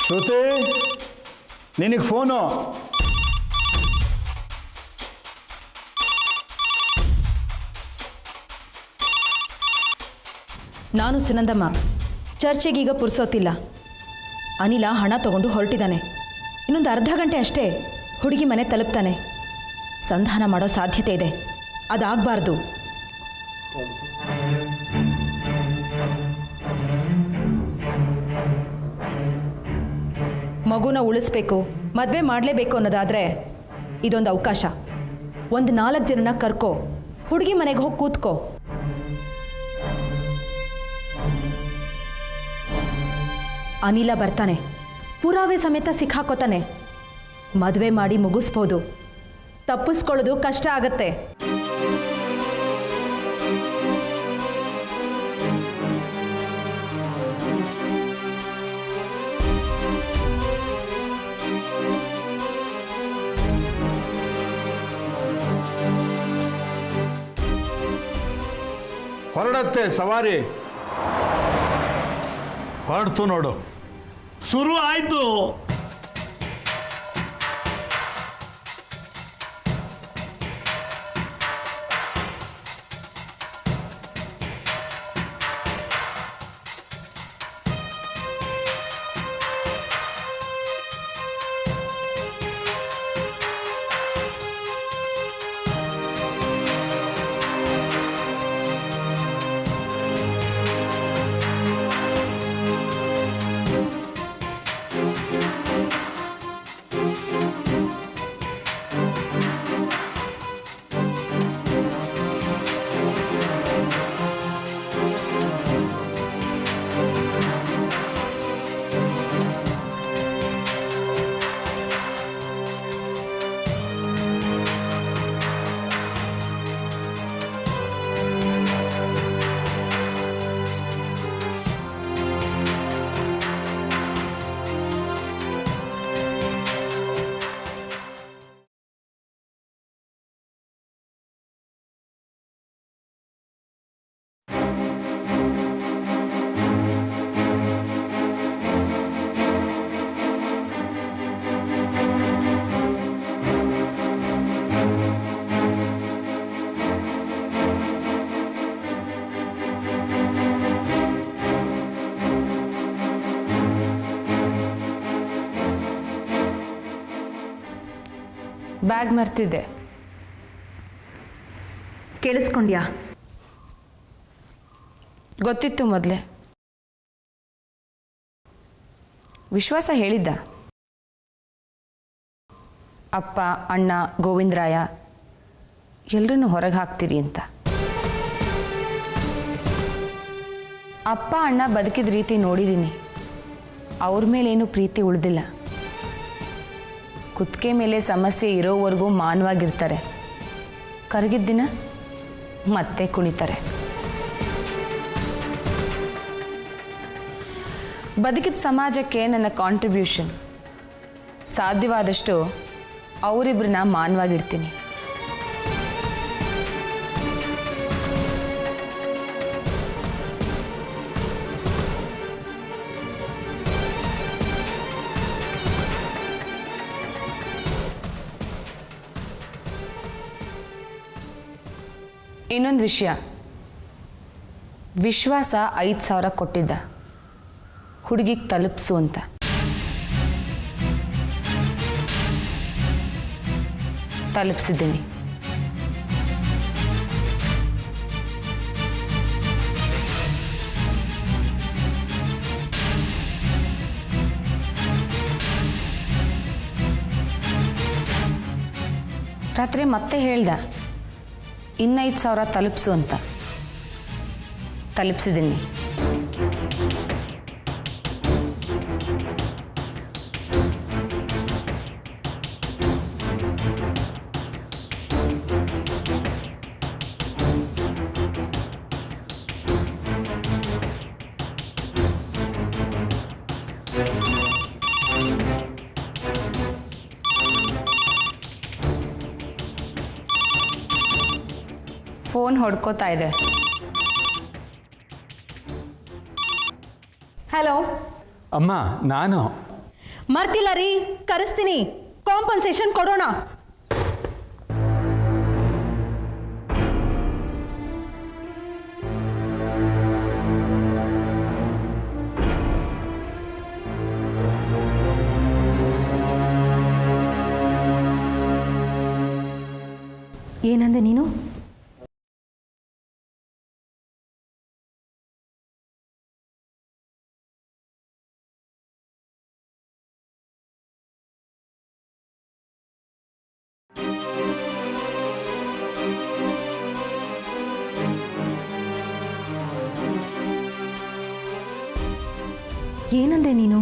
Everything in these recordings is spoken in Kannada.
ಶ್ರುತಿ, ನಿನಗೆ ಫೋನು. ನಾನು ಸುನಂದಮ್ಮ. ಚರ್ಚೆಗೀಗ ಪುರ್ಸೋತಿಲ್ಲ. ಅನಿಲ ಹಣ ತಗೊಂಡು ಹೊರಟಿದ್ದಾನೆ. ಇನ್ನೊಂದು ಅರ್ಧ ಗಂಟೆ ಅಷ್ಟೇ ಹುಡುಗಿ ಮನೆ ತಲುಪ್ತಾನೆ. ಸಂಧಾನ ಮಾಡೋ ಸಾಧ್ಯತೆ ಇದೆ. ಅದಾಗಬಾರ್ದು. ಮಗುನ ಉಳಿಸ್ಬೇಕು, ಮದುವೆ ಮಾಡಲೇಬೇಕು ಅನ್ನೋದಾದರೆ ಇದೊಂದು ಅವಕಾಶ. ಒಂದು 4 ಜನನ ಕರ್ಕೋ, ಹುಡುಗಿ ಮನೆಗೆ ಹೋಗಿ ಕೂತ್ಕೋ. ಅನಿಲ ಬರ್ತಾನೆ, ಪುರಾವೆ ಸಮೇತ ಸಿಕ್ಕಾಕೋತಾನೆ. ಮದುವೆ ಮಾಡಿ ಮುಗಿಸ್ಬೋದು. ತಪ್ಪಿಸ್ಕೊಳ್ಳೋದು ಕಷ್ಟ ಆಗತ್ತೆ. ಹೊರಡತ್ತೆ ಸವಾರಿ. ಹೊರಡ್ತು ನೋಡು. ಶುರು ಆಯ್ತು. ಬ್ಯಾಗ್ ಮರ್ತಿದ್ದೆ. ಕೇಳಿಸ್ಕೊಂಡ್ಯಾ? ಗೊತ್ತಿತ್ತು ಮೊದಲೇ. ವಿಶ್ವಾಸ ಹೇಳಿದ್ದ. ಅಪ್ಪ, ಅಣ್ಣ, ಗೋವಿಂದರಾಯ ಎಲ್ಲರನ್ನೂ ಹೊರಗೆ ಹಾಕ್ತೀರಿ ಅಂತ. ಅಪ್ಪ ಅಣ್ಣ ಬದುಕಿದ ರೀತಿ ನೋಡಿದ್ದೀನಿ. ಅವ್ರ ಮೇಲೇನು ಪ್ರೀತಿ ಉಳಿದಿಲ್ಲ. ಕುತ್ತಿಗೆ ಮೇಲೆ ಸಮಸ್ಯೆ ಇರೋವರೆಗೂ ಮಾನವಾಗಿರ್ತಾರೆ. ಕರಗಿದ ದಿನ ಮತ್ತೆ ಕುಣಿತಾರೆ. ಬದುಕಿದ ಸಮಾಜಕ್ಕೆ ನನ್ನ ಕಾಂಟ್ರಿಬ್ಯೂಷನ್. ಸಾಧ್ಯವಾದಷ್ಟು ಅವರಿಬ್ಬರನ್ನ ಮಾನವಾಗಿಡ್ತೀನಿ. ಇನ್ನೊಂದು ವಿಷಯ, ವಿಶ್ವಾಸ 5,000 ಕೊಟ್ಟಿದ್ದ ಹುಡುಗಿಗೆ ತಲುಪಿಸು ಅಂತ. ತಲುಪಿಸಿದ್ದೀನಿ. ರಾತ್ರಿ ಮತ್ತೆ ಹೇಳ್ದ, ಇನ್ನು 5,000 ತಲುಪಿಸು ಅಂತ. ತಲುಪಿಸಿದ್ದೀನಿ. ಫೋನ್ ಹೊಡ್ಕೋತಾ ಇದೆ. ಹಲೋ ಅಮ್ಮ, ನಾನು ಮರ್ತಿಲ್ಲ ರೀ, ಕರೆಸ್ತೀನಿ, ಕಾಂಪನ್ಸೇಷನ್ ಕೊಡೋಣ. ಏನಂದೆ ನೀನು? ಏನಂದೆ ನೀನು?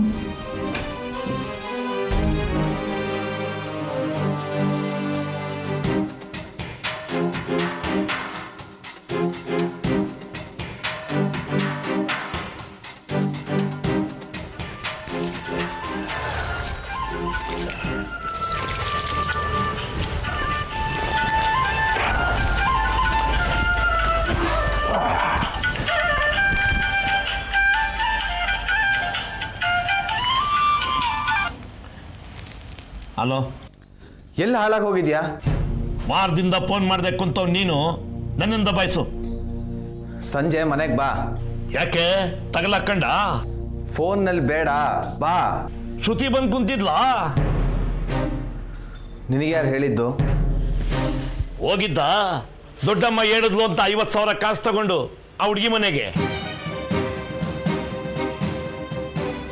ಹಲೋ, ಎಲ್ಲಿ ಹಾಳಾಗಿ ಹೋಗಿದ್ಯಾ? ವಾರದಿಂದ ಫೋನ್ ಮಾಡ್ದೆ ಕುಂತವ್ ನೀನು ನನ್ನಿಂದ ಬಯಸು. ಸಂಜೆ ಮನೆಗೆ ಬಾ. ಯಾಕೆ ತಗಲಕ್ಕಂಡ? ಫೋನ್ನಲ್ಲಿ ಬೇಡ, ಬಾ. ಶ್ರುತಿ ಬಂದು ಕುಂತಿದ್ಲಾ? ನಿನಗೆ ಯಾರು ಹೇಳಿದ್ದು? ಹೋಗಿದ್ದ ದೊಡ್ಡಮ್ಮ ಹೇಳಿದ್ಲು ಅಂತ 50,000 ಕಾಸು ತಗೊಂಡು ಆ ಹುಡುಗಿ ಮನೆಗೆ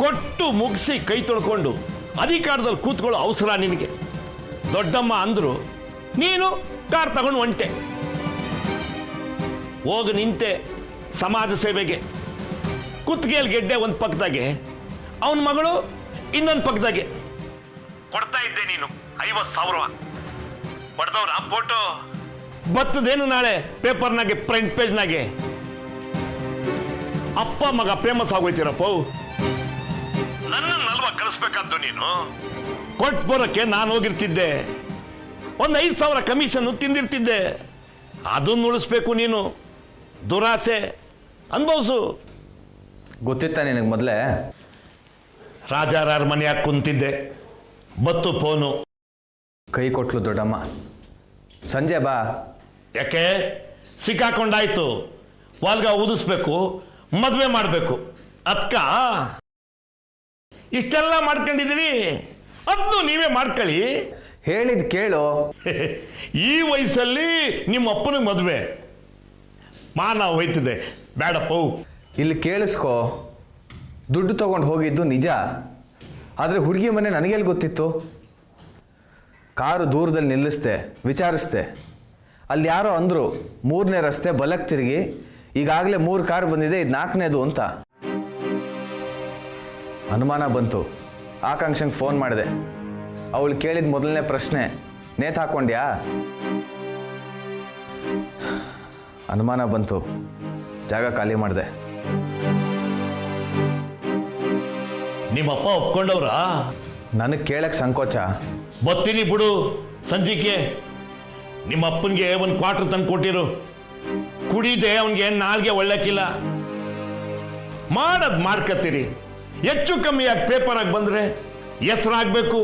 ಕೊಟ್ಟು ಮುಗಿಸಿ ಕೈ ತೊಳ್ಕೊಂಡು ಅಧಿಕಾರದಲ್ಲಿ ಕೂತ್ಕೊಳ್ಳೋ ಅವಸರ ನಿನಗೆ? ದೊಡ್ಡಮ್ಮ ಅಂದ್ರು, ನೀನು ಕಾರ್ ತಗೊಂಡು ಹೊಂಟೆ. ಹೋಗಿ ನಿಂತೆ ಸಮಾಜ ಸೇವೆಗೆ. ಕುತ್ತಿಗೆಯಲ್ಲಿ ಗೆಡ್ಡೆ ಒಂದು ಪಕ್ಕದಾಗೆ, ಅವನ ಮಗಳು ಇನ್ನೊಂದು ಪಕ್ಕದಾಗೆ. ಕೊಡ್ತಾ ಇದ್ದೆ ನೀನು 50,000. ಹೊಡೆದವ್ರ ಆ ಫೋಟೋ ಬರ್ತದೇನು ನಾಳೆ ಪೇಪರ್ನಾಗೆ, ಫ್ರಂಟ್ ಪೇಜ್ನಾಗೆ. ಅಪ್ಪ ಮಗ ಫೇಮಸ್ ಆಗೋಯ್ತೀರಪ್ಪ. ನನ್ನ ಕಳಿಸ್ಬೇಕಾದ್ದು ನೀನು. ಕೊಟ್ಟು ಬರೋಕ್ಕೆ ನಾನು ಹೋಗಿರ್ತಿದ್ದೆ, ಒಂದು 5,000 ಕಮಿಷನ್ ತಿಂದಿರ್ತಿದ್ದೆ. ಅದನ್ನು ಉಳಿಸ್ಬೇಕು ನೀನು. ದುರಾಸೆ ಅನುಭವಿಸು. ಗೊತ್ತಿತ್ತ ನಿನಗೆ ಮೊದಲೇ? ರಾಜಾರಾರ್ ಮನೆಯಾಗ ಕುಂತಿದ್ದೆ, ಬತ್ತು ಫೋನು. ಕೈ ಕೊಟ್ಲು ದೊಡ್ಡಮ್ಮ. ಸಂಜೆ ಬಾ. ಯಾಕೆ? ಸಿಕ್ಕಾಕೊಂಡಾಯ್ತು. ವಾಲ್ಗ ಊದಿಸ್ಬೇಕು, ಮದುವೆ ಮಾಡಬೇಕು. ಅದ್ಕ ಇಷ್ಟೆಲ್ಲ ಮಾಡ್ಕೊಂಡಿದ್ದೀರಿ, ಅದನ್ನು ನೀವೇ ಮಾಡ್ಕೊಳ್ಳಿ. ಹೇಳಿದ್ ಕೇಳು. ಈ ವಯಸ್ಸಲ್ಲಿ ನಿಮ್ಮ ಅಪ್ಪನಿಗೆ ಮದುವೆ ಮಾನ ಹೋಯ್ತಿದೆ, ಬೇಡಪ್ಪ. ಇಲ್ಲಿ ಕೇಳಿಸ್ಕೋ. ದುಡ್ಡು ತಗೊಂಡು ಹೋಗಿದ್ದು ನಿಜ, ಆದರೆ ಹುಡುಗಿ ಮನೆ ನನಗೆಲ್ಲಿ ಗೊತ್ತಿತ್ತು? ಕಾರು ದೂರದಲ್ಲಿ ನಿಲ್ಲಿಸ್ದೆ, ವಿಚಾರಿಸ್ದೆ. ಅಲ್ಲಿ ಯಾರೋ ಅಂದರು, 3ನೇ ರಸ್ತೆ ಬಲಕ್ಕೆ ತಿರುಗಿ, ಈಗಾಗಲೇ 3 ಕಾರ್ ಬಂದಿದೆ, ಇದು 4ನೇದು ಅಂತ. ಅನುಮಾನ ಬಂತು. ಆಕಾಂಕ್ಷಂಗೆ ಫೋನ್ ಮಾಡಿದೆ. ಅವಳು ಕೇಳಿದ ಮೊದಲನೇ ಪ್ರಶ್ನೆ, ನೇತು ಹಾಕ್ಕೊಂಡ್ಯಾ? ಅನುಮಾನ ಬಂತು, ಜಾಗ ಖಾಲಿ ಮಾಡಿದೆ. ನಿಮ್ಮಪ್ಪ ಒಪ್ಕೊಂಡವ್ರಾ? ನನಗೆ ಕೇಳಕ್ಕೆ ಸಂಕೋಚ. ಬತ್ತೀನಿ ಬಿಡು. ಸಂಜಿಕೆ ನಿಮ್ಮ ಅಪ್ಪನಿಗೆ ಒಂದು ಕ್ವಾರ್ಟರ್ ತಂದು ಕೊಟ್ಟಿರು. ಕುಡಿದೆ ಅವನಿಗೆ ನಾಲ್ಗೆ ಒಳ್ಳೆಕ್ಕಿಲ್ಲ. ಮಾಡದ್ ಮಾಡ್ಕತ್ತೀರಿ. ಹೆಚ್ಚು ಕಮ್ಮಿಯಾಗಿ ಪೇಪರ್ ಆಗಿ ಬಂದ್ರೆ ಹೆಸರಾಗಬೇಕು.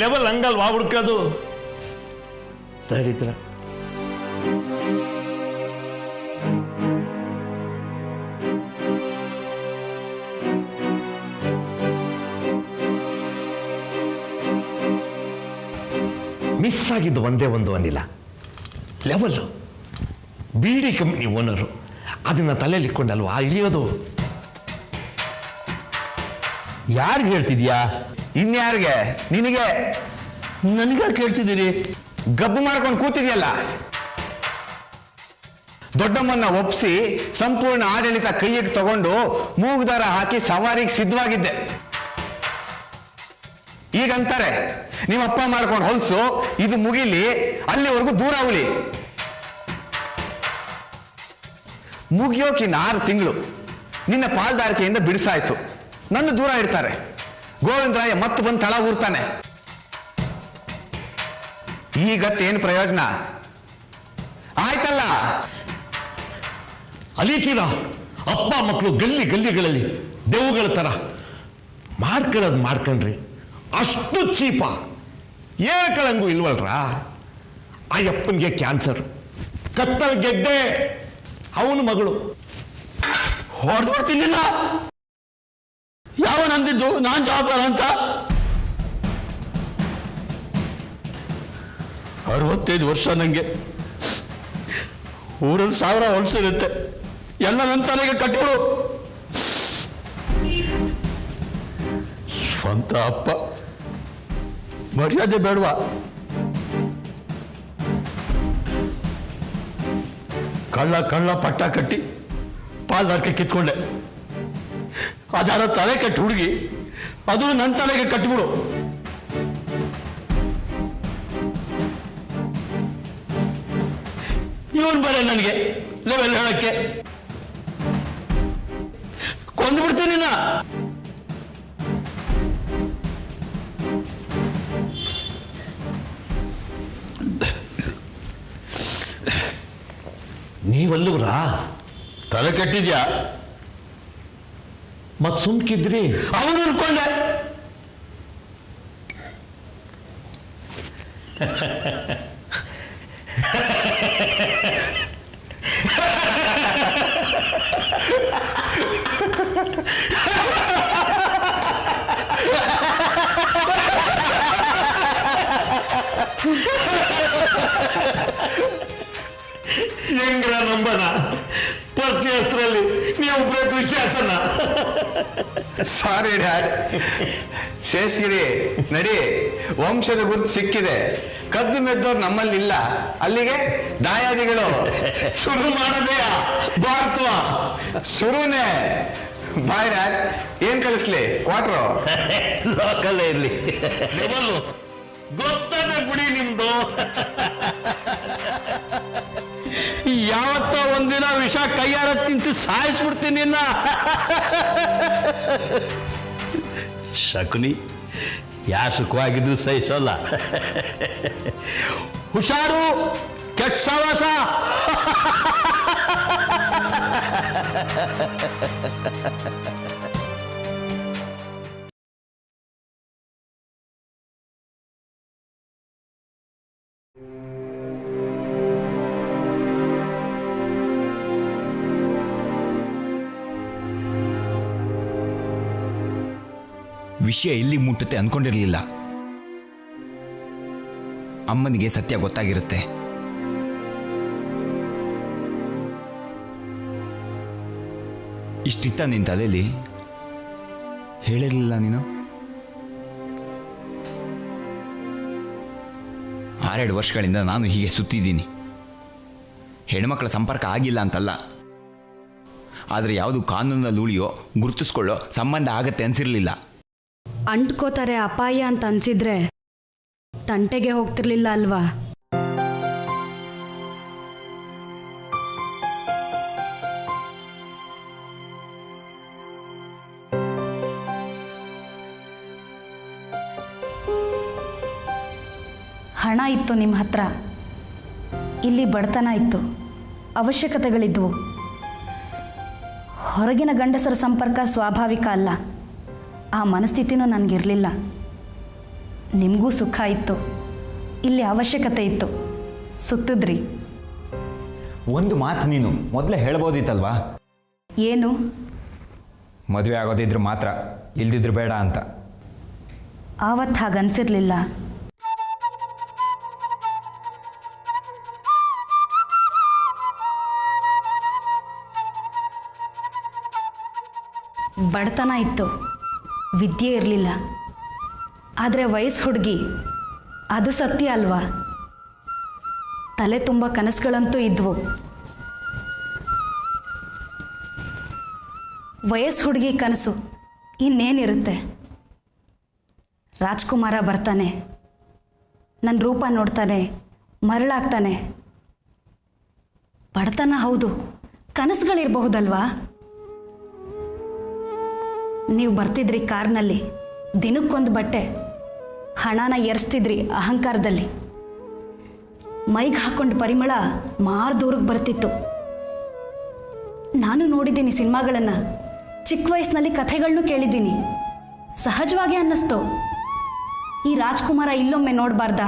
ಲೆವೆಲ್ ಹಂಗಲ್ವಾ ಹುಡ್ಕೋದು? ದರಿದ್ರ. ಮಿಸ್ ಆಗಿದ್ದು ಒಂದೇ ಒಂದು ಅಂದಿಲ್ಲ. ಲೆವೆಲ್ಲು. ಬೀಡಿ ಕಂಪ್ನಿ ಓನರು. ಅದನ್ನ ತಲೆಯಲ್ಲಿ ಇಟ್ಕೊಂಡಲ್ವಾ ಇಳಿಯೋದು? ಯಾರಿಗೆ ಹೇಳ್ತಿದ್ಯಾ? ಇನ್ಯಾರಿಗೆ? ನಿನಗೆ. ನನಗ ಕೇಳ್ತಿದ್ದೀರಿ? ಗಬ್ಬು ಮಾಡ್ಕೊಂಡು ಕೂತಿದ್ಯಲ್ಲ. ದೊಡ್ಡಮ್ಮನ್ನ ಒಪ್ಪಿಸಿ ಸಂಪೂರ್ಣ ಆಡಳಿತ ಕೈಯಿಗೆ ತಗೊಂಡು ಮೂಗುದಾರ ಹಾಕಿ ಸವಾರಿಗೆ ಸಿದ್ಧವಾಗಿದ್ದೆ. ಈಗಂತಾರೆ, ನಿಮ್ಮಪ್ಪ ಮಾಡ್ಕೊಂಡು ಹೊಲ್ಸು, ಇದು ಮುಗಿಲಿ, ಅಲ್ಲಿವರೆಗೂ ದೂರ ಉಳಿ. ಮುಗಿಯೋಕಿನ್ನ 6 ತಿಂಗಳು. ನಿನ್ನ ಪಾಲ್ದಾರಿಕೆಯಿಂದ ಬಿಡಿಸಾಯ್ತು. ನನ್ನ ದೂರ ಇರ್ತಾರೆ. ಗೋವಿಂದರಾಯ ಮತ್ತೆ ಬಂದು ತಳ ಊರ್ತಾನೆ. ಈಗತ್ತೇನು ಪ್ರಯೋಜನ? ಆಯ್ತಲ್ಲ. ಅಲಿತೀರಾ? ಅಪ್ಪ ಮಕ್ಕಳು ಗಲ್ಲಿಗಳಲ್ಲಿ ದೆವ್ವಗಳ ತರ ಮಾಡ್ಕೊಳ್ಳೋದು ಮಾಡ್ಕೊಂಡ್ರಿ, ಅಷ್ಟು ಚೀಪ ಹೇಳ್ಕೊಳಂಗೂ ಇಲ್ವಲ್ರ. ಆ ಯಪ್ಪನಿಗೆ ಕ್ಯಾನ್ಸರ್, ಕತ್ತಲ್ ಗೆಡ್ಡೆ, ಅವನ ಮಗಳು. ಹೊಡೆದ್ಬಿಡ್ತೀನಿಲ್ಲ. ಯಾವನಂದಿದ್ದು ನಾನ್ ಜವಾಬ್ದಾರ ಅಂತ? 65 ವರ್ಷ ನಂಗೆ. ಊರಲ್ಲಿ 1000 ಹೊಲ್ಸಿರುತ್ತೆ, ಎಲ್ಲ ನನ್ನ ತಲೆಗೆ ಕಟ್ಬಿಡು. ಸ್ವಂತ ಅಪ್ಪ ಮರ್ಯಾದೆ ಬೇಡವಾ? ಕಳ್ಳ ಪಟ್ಟ ಕಟ್ಟಿ ಪಾಲ್ದಾರ್ಕೆ ಕಿತ್ಕೊಂಡೆ. ಅದಾರ ತಲೆ ಕಟ್ಟಿ ಹುಡುಗಿ, ಅದು ನನ್ನ ತಲೆಗೆ ಕಟ್ಬಿಡು. ಇವನ್ ಬರೇ ನನಗೆ ಲೆವೆಲ್ ಹೇಳಕ್ಕೆ. ಕೊಂದ್ಬಿಡ್ತೀನಿ ನಾ. ನೀವಲ್ಲವ್ರಾ? ತಲೆ ಕೆಟ್ಟಿದ್ಯಾ? ಮತ್ ಸುಮ್ಕಿದ್ರಿ? ಅವನು ಅನ್ಕೊಂಡೆ. ಹೆಂಗ್ರ ನಂಬನ? ಪರಿಚಯಸ್ಥರಲ್ಲಿ ನೀವೊಬ್ಬರೇ ದುಶ್ಯಾಸನ. Sorry dad. ಶೇಷಗಿರಿ ನಡಿ, ವಂಶದ ಗುರುತು ಸಿಕ್ಕಿದೆ. ಕದ್ದು ಮೆದ್ದವ್ರು ನಮ್ಮಲ್ಲಿಲ್ಲ, ಅಲ್ಲಿಗೆ ದಾಯಾದಿಗಳು. ಶುರು ಮಾಡದೆಯ ಭಾರತವ? ಶುರುನೇ. ಬಾಯ್ ಡ್ಯಾಡ್. ಏನ್ ಕಳಿಸ್ಲಿ? ಕ್ವಾಟ್ರು? ಲೋಕಲ್ಲೇ ಇರ್ಲಿ. ಗೊತ್ತಾದ ಗುಡಿ ನಿಮ್ದು. ಯಾವತ್ತ ಒಂದಿನ ವಿಷ ಕೈಯಾರ ತಿನ್ಸಿ ಸಾಯಿಸ್ಬಿಡ್ತೀನಿ ನಿನ್ನ. ಶಕುನಿ, ಯಾರು ಸುಖವಾಗಿದ್ರು ಸಹಿಸೋಲ್ಲ. ಹುಷಾರು, ಕೆಟ್ಟ ಸವಾಸ. ವಿಷಯ ಎಲ್ಲಿಗೆ ಮುಟ್ಟುತ್ತೆ ಅನ್ಕೊಂಡಿರಲಿಲ್ಲ. ಅಮ್ಮನಿಗೆ ಸತ್ಯ ಗೊತ್ತಾಗಿರುತ್ತೆ. ಇಷ್ಟಿತ್ತ ನಿನ್ನ ತಲೆಯಲ್ಲಿ? ಹೇಳಿರಲಿಲ್ಲ ನೀನು? 6 ವರ್ಷಗಳಿಂದ ನಾನು ಹೀಗೆ ಸುತ್ತಿದ್ದೀನಿ. ಹೆಣ್ಮಕ್ಳ ಸಂಪರ್ಕ ಆಗಿಲ್ಲ ಅಂತಲ್ಲ, ಆದರೆ ಯಾವುದು ಕಾನೂನಲ್ಲಿ ಉಳಿಯೋ ಗುರುತಿಸ್ಕೊಳ್ಳೋ ಸಂಬಂಧ ಆಗತ್ತೆ ಅನ್ಸಿರ್ಲಿಲ್ಲ. ಅಂಟ್ಕೋತಾರೆ ಅಪಾಯ ಅಂತ ಅನ್ಸಿದ್ರೆ ತಂಟೆಗೆ ಹೋಗ್ತಿರ್ಲಿಲ್ಲ ಅಲ್ವಾ? ಹಣ ಇತ್ತು ನಿಮ್ಮ ಹತ್ರ, ಇಲ್ಲಿ ಬಡತನ ಇತ್ತು, ಅವಶ್ಯಕತೆಗಳಿದ್ವು. ಹೊರಗಿನ ಗಂಡಸರ ಸಂಪರ್ಕ ಸ್ವಾಭಾವಿಕ ಅಲ್ಲ. ಆ ಮನಸ್ಥಿತಿನೂ ನನಗಿರಲಿಲ್ಲ. ನಿಮಗೂ ಸುಖ ಇತ್ತು, ಇಲ್ಲಿ ಅವಶ್ಯಕತೆ ಇತ್ತು, ಸುತ್ತಿದ್ರಿ. ಒಂದು ಮಾತು ನೀನು ಮೊದಲೇ ಹೇಳ್ಬೋದಿತ್ತಲ್ವಾ? ಏನು? ಮದುವೆ ಆಗೋದಿದ್ರು ಮಾತ್ರ, ಇಲ್ದಿದ್ರು ಬೇಡ ಅಂತ. ಆವತ್ತು ಹಾಗನ್ಸಿರ್ಲಿಲ್ಲ. ಬಡತನ ಇತ್ತು, ವಿದ್ಯೆ ಇರಲಿಲ್ಲ. ಆದರೆ ವಯಸ್ಸು ಹುಡುಗಿ, ಅದು ಸತ್ಯ ಅಲ್ವಾ? ತಲೆ ತುಂಬ ಕನಸುಗಳಂತೂ ಇದ್ವು. ವಯಸ್ಸು ಹುಡುಗಿ ಕನಸು ಇನ್ನೇನಿರುತ್ತೆ? ರಾಜ್ಕುಮಾರ ಬರ್ತಾನೆ, ನನ್ನ ರೂಪ ನೋಡ್ತಾನೆ, ಮರಳಾಗ್ತಾನೆ. ಬಡತನ ಹೌದು, ಕನಸುಗಳಿರಬಹುದಲ್ವಾ? ನೀವು ಬರ್ತಿದ್ರಿ ಕಾರ್ನಲ್ಲಿ, ದಿನಕ್ಕೊಂದು ಬಟ್ಟೆ, ಹಣನ ಎರ್ಸ್ತಿದ್ರಿ ಅಹಂಕಾರದಲ್ಲಿ. ಮೈಗೆ ಹಾಕೊಂಡು ಪರಿಮಳ ಮಾರು ದೂರಕ್ಕೆ ಬರ್ತಿತ್ತು. ನಾನು ನೋಡಿದ್ದೀನಿ ಸಿನಿಮಾಗಳನ್ನು, ಚಿಕ್ಕ ವಯಸ್ಸಿನಲ್ಲಿ ಕಥೆಗಳನ್ನೂ ಕೇಳಿದ್ದೀನಿ. ಸಹಜವಾಗಿ ಅನ್ನಿಸ್ತು. ಈ ರಾಜ್ಕುಮಾರ ಇಲ್ಲೊಮ್ಮೆ ನೋಡಬಾರ್ದ?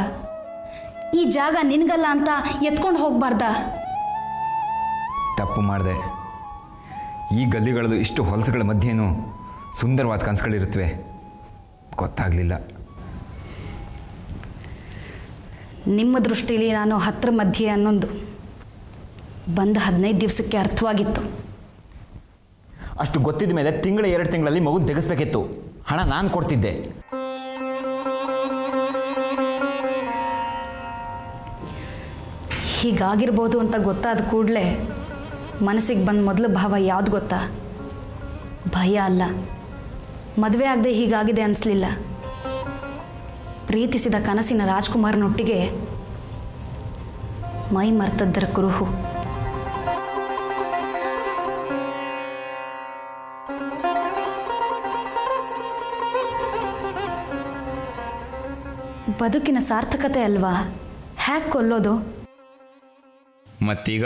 ಈ ಜಾಗ ನಿನಗಲ್ಲ ಅಂತ ಎತ್ಕೊಂಡು ಹೋಗಬಾರ್ದ? ತಪ್ಪು ಮಾಡಿದೆ. ಈ ಗಲ್ಲಿಗಳದು ಇಷ್ಟು ಹೊಲಸುಗಳ ಮಧ್ಯೇನು ಸುಂದರವಾದ ಕನಸುಗಳಿರುತ್ತವೆ, ಗೊತ್ತಾಗಲಿಲ್ಲ. ನಿಮ್ಮ ದೃಷ್ಟಿಲಿ ನಾನು 10 ಮಧ್ಯೆ ಅನ್ನೊಂದು ಬಂದ 15 ದಿವಸಕ್ಕೆ ಅರ್ಥವಾಗಿತ್ತು. ಅಷ್ಟು ಗೊತ್ತಿದ್ದ ಮೇಲೆ ತಿಂಗಳ 2 ತಿಂಗಳಲ್ಲಿ ಮಗುನ ತೆಗೆಸ್ಬೇಕಿತ್ತು. ಹಣ ನಾನು ಕೊಡ್ತಿದ್ದೆ. ಹೀಗಾಗಿರ್ಬೋದು ಅಂತ ಗೊತ್ತಾದ ಕೂಡಲೇ ಮನಸ್ಸಿಗೆ ಬಂದ ಮೊದಲು ಭಾವ ಯಾವುದು ಗೊತ್ತಾ? ಭಯ ಅಲ್ಲ. ಮದುವೆ ಆಗದೆ ಹೀಗಾಗಿದೆ ಅನಿಸ್ಲಿಲ್ಲ. ಪ್ರೀತಿಸಿದ ಕನಸಿನ ರಾಜ್ಕುಮಾರನೊಟ್ಟಿಗೆ ಮೈ ಮರ್ತದ್ದರ ಕುರುಹು. ಬದುಕಿನ ಸಾರ್ಥಕತೆ ಅಲ್ವಾ? ಹ್ಯಾಕ್ ಕೊಲ್ಲೋದು? ಮತ್ತೀಗ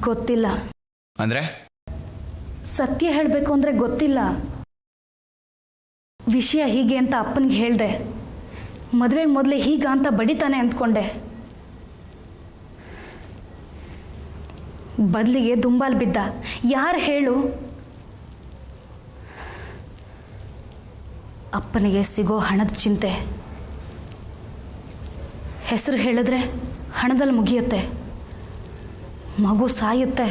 ಗೊತ್ತಿಲ್ಲ. ಅಂದರೆ ಸತ್ಯ ಹೇಳಬೇಕು ಅಂದರೆ ಗೊತ್ತಿಲ್ಲ. ವಿಷಯ ಹೀಗೆ ಅಂತ ಅಪ್ಪನಿಗೆ ಹೇಳಿದೆ. ಮದುವೆಗೆ ಮೊದಲೇ ಹೀಗ ಅಂತ ಬಡಿತಾನೆ ಅಂದ್ಕೊಂಡೆ. ಬದಲಿಗೆ ದುಂಬಾಲ್ ಬಿದ್ದ. ಯಾರು ಹೇಳು? ಅಪ್ಪನಿಗೆ ಸಿಗೋ ಹಣದ ಚಿಂತೆ. ಹೆಸರು ಹೇಳಿದ್ರೆ ಹಣದಲ್ಲಿ ಮುಗಿಯುತ್ತೆ, ಮಗು ಸಾಯುತ್ತೆ.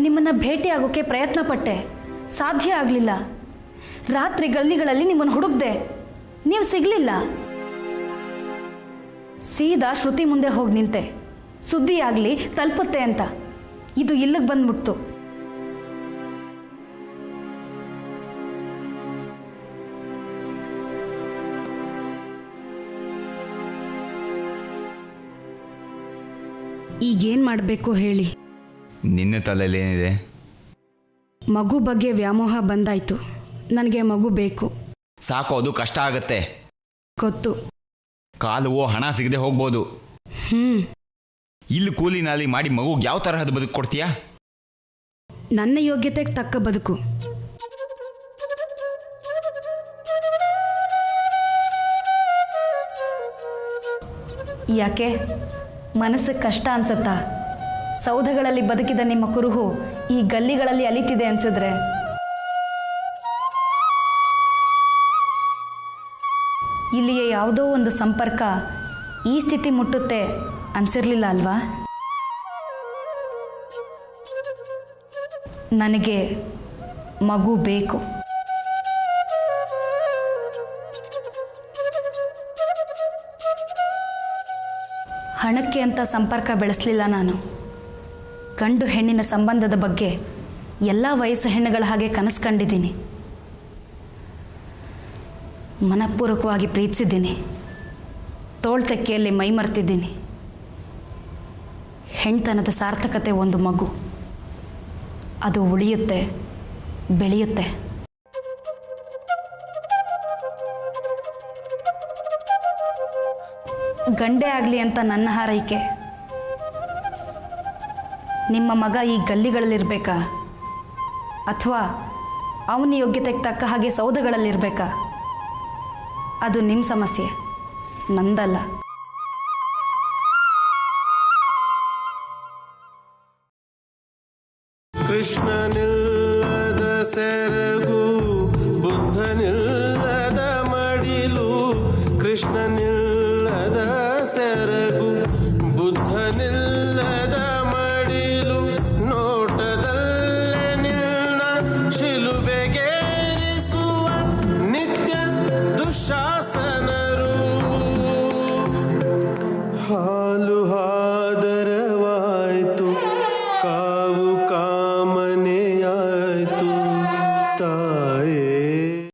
ನಿಮ್ಮನ್ನು ಭೇಟಿ ಆಗೋಕ್ಕೆ ಪ್ರಯತ್ನ ಪಟ್ಟೆ, ಸಾಧ್ಯ ಆಗಲಿಲ್ಲ. ರಾತ್ರಿ ಗಲ್ಲಿಗಳಲ್ಲಿ ನಿಮ್ಮನ್ನು ಹುಡುಕ್ದೆ, ನೀವು ಸಿಗಲಿಲ್ಲ. ಸೀದಾ ಶ್ರುತಿ ಮುಂದೆ ಹೋಗಿ ನಿಂತೆ, ಸುದ್ದಿ ಆಗಲಿ ತಲುಪುತ್ತೆ ಅಂತ. ಇದು ಇಲ್ಲಿಗೆ ಬಂದ್ಬಿಡ್ತು. ಈಗೇನು ಮಾಡಬೇಕು ಹೇಳಿ? ನಿನ್ನ ತಲೆಯಲ್ಲಿ ಏನಿದೆ? ಮಗು ಬಗ್ಗೆ ವ್ಯಾಮೋಹ ಬಂದಾಯ್ತು. ನನಗೆ ಮಗು ಬೇಕು. ಸಾಕೋದು ಕಷ್ಟ ಆಗತ್ತೆ. ಗೊತ್ತು. ಕಾಲುವೋ ಹಣ ಸಿಗದೆ ಹೋಗ್ಬೋದು. ಇಲ್ಲಿ ಕೂಲಿ ನಾಲಿ ಮಾಡಿ ಮಗುಗೆ ಯಾವ ತರಹದ ಬದುಕು ಕೊಡ್ತೀಯಾ? ನನ್ನ ಯೋಗ್ಯತೆಗೆ ತಕ್ಕ ಬದುಕು. ಯಾಕೆ ಮನಸ್ಸಿಗೆ ಕಷ್ಟ ಅನ್ಸುತ್ತಾ? ಸೌಧಗಳಲ್ಲಿ ಬದುಕಿದ ನಿಮ್ಮ ಕುರುಹು ಈ ಗಲ್ಲಿಗಳಲ್ಲಿ ಅಲಿತಿದೆ ಅನ್ಸಿದ್ರೆ? ಇಲ್ಲಿಯ ಯಾವುದೋ ಒಂದು ಸಂಪರ್ಕ ಈ ಸ್ಥಿತಿ ಮುಟ್ಟುತ್ತೆ ಅನ್ಸಿರ್ಲಿಲ್ಲ ಅಲ್ವಾ? ನನಗೆ ಮಗು ಬೇಕು. ಹಣಕ್ಕೆ ಅಂತ ಸಂಪರ್ಕ ಬೆಳೆಸಲಿಲ್ಲ ನಾನು. ಗಂಡು ಹೆಣ್ಣಿನ ಸಂಬಂಧದ ಬಗ್ಗೆ ಎಲ್ಲ ವಯಸ್ಸು ಹೆಣ್ಣುಗಳ ಹಾಗೆ ಕನಸು ಕಂಡಿದ್ದೀನಿ. ಮನಪೂರ್ವಕವಾಗಿ ಪ್ರೀತಿಸಿದ್ದೀನಿ. ತೋಳ್ತೆಕ್ಕೆಯಲ್ಲಿ ಮೈ ಮರ್ತಿದ್ದೀನಿ. ಹೆಣ್ತನದ ಸಾರ್ಥಕತೆ ಒಂದು ಮಗು. ಅದು ಉಳಿಯುತ್ತೆ, ಬೆಳೆಯುತ್ತೆ. ಗಂಡೇ ಆಗಲಿ ಅಂತ ನನ್ನ ಹಾರೈಕೆ. ನಿಮ್ಮ ಮಗ ಈ ಗಲ್ಲಿಗಳಲ್ಲಿರಬೇಕಾ ಅಥವಾ ಅವನ ಯೋಗ್ಯತೆಗೆ ತಕ್ಕ ಹಾಗೆ ಸೌಧಗಳಲ್ಲಿರಬೇಕಾ? ಅದು ನಿಮ್ಮ ಸಮಸ್ಯೆ, ನಂದಲ್ಲ.